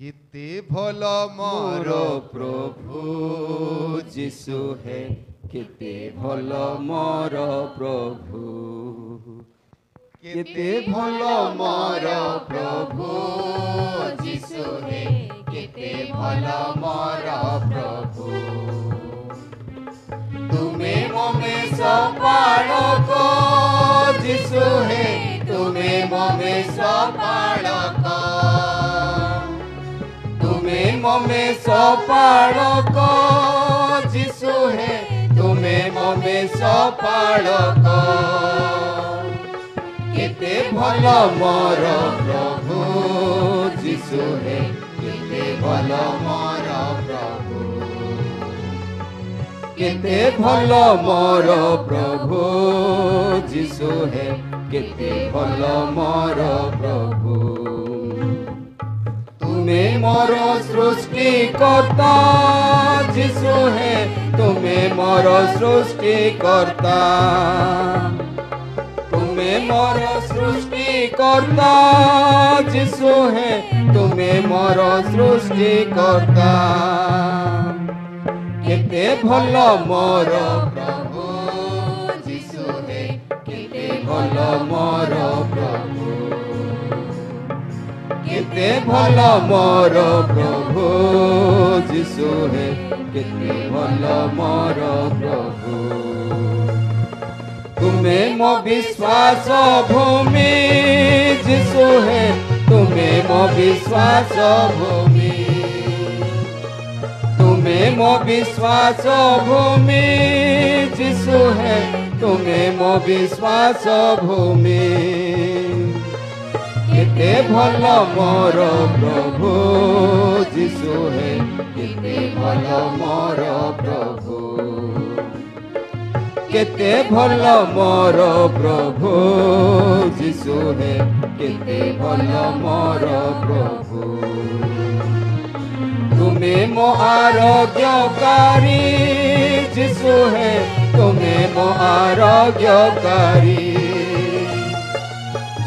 केते भल मोर प्रभु जीशु है केते भल मोर प्रभु केते भल मोर प्रभु जीशु है केते भल मोर प्रभु तुमे ममे सपालक जीशु है तुमे ममे सपालक तुमे ममे सपालक जीशु है तुमे ममे सपालक केते भल मोर प्रभु जीशु है केते भल मोर प्रभु केते भल मोर प्रभु जीशु है केते भल मोर प्रभु तुमे मोर सृष्टिकर्ता जीशु है तुमे मोर सृष्टिकर्ता तुमे मोर सृष्टिकर्ता जीशु है तुमे मोर सृष्टिकर्ता केते भल मोर प्रभु जीशु है केते भल मोर प्रभु केते भल मोर प्रभु जीशु है केते भल मोर प्रभु तुमे मो विश्वास भूमि जीशु है तुमे मो विश्वास भूमि तुमे मो विश्वास भूमि जीशु है तुमे मो विश्वास भूमि केते भल मोर प्रभु जीशु है केते भल मोर प्रभु केते भल मोर प्रभु जीशु है केते भल मोर प्रभु तुमे मो आरोग्यकारी जीशु है तुमे मो आरोग्यकारी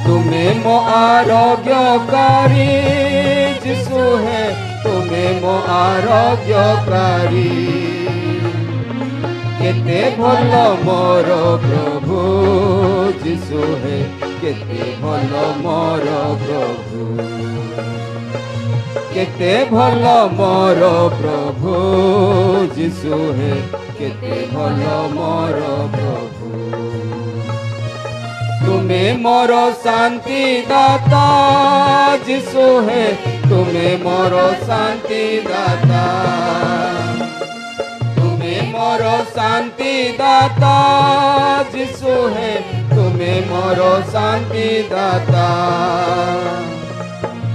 तुमे मो आरोग्यकारी जीशु है तुमे मो आरोग्यकारी केते भल मोर प्रभु जीशु है केते भल मोर प्रभु केते भल मोर प्रभु जीशु है केते भल मोर प्रभु तुमे मोर शांति दाता जीशु है तुमे मोर शांति दाता तुमे मोर शांति दाता जीशु है तुमे मोर शांति दाता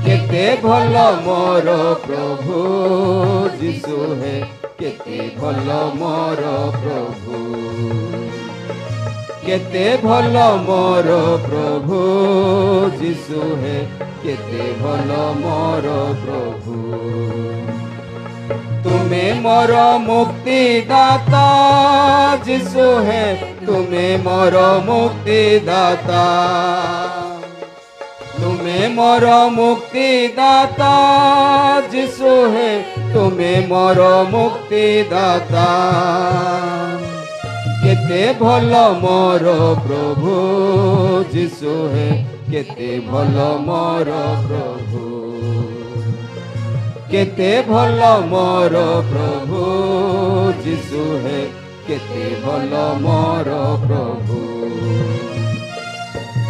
केते भल मोर प्रभु जीशु है केते भल मोर प्रभु केते भल मोर प्रभु जीशु है केते भल मोर प्रभु तुमे मोर मुक्ति दाता जीशु है तुमे मोर मुक्ति दाता तुमे मोर मुक्ति दाता जीशु है तुमे मोर मुक्ति दाता केते भल मोर प्रभु जीशु है केते भल मोर प्रभु केते भल मोर प्रभु जीशु है केते भल मोर प्रभु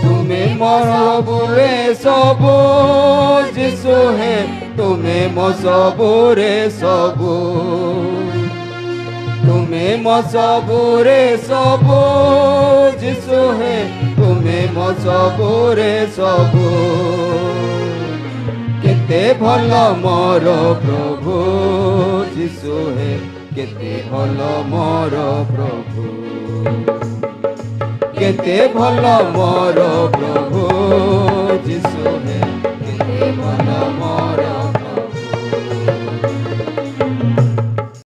तुमे मोर बुरे सबु जीशु है तुमे मो सबुरे सबु तुमे मो सबुरे सबु जीशु है तुमे मो सबुरे सबु केते भल मोर प्रभु जीशु है केते भल मोर प्रभु केते भल मोर प्रभु जीशु है केते भल मोर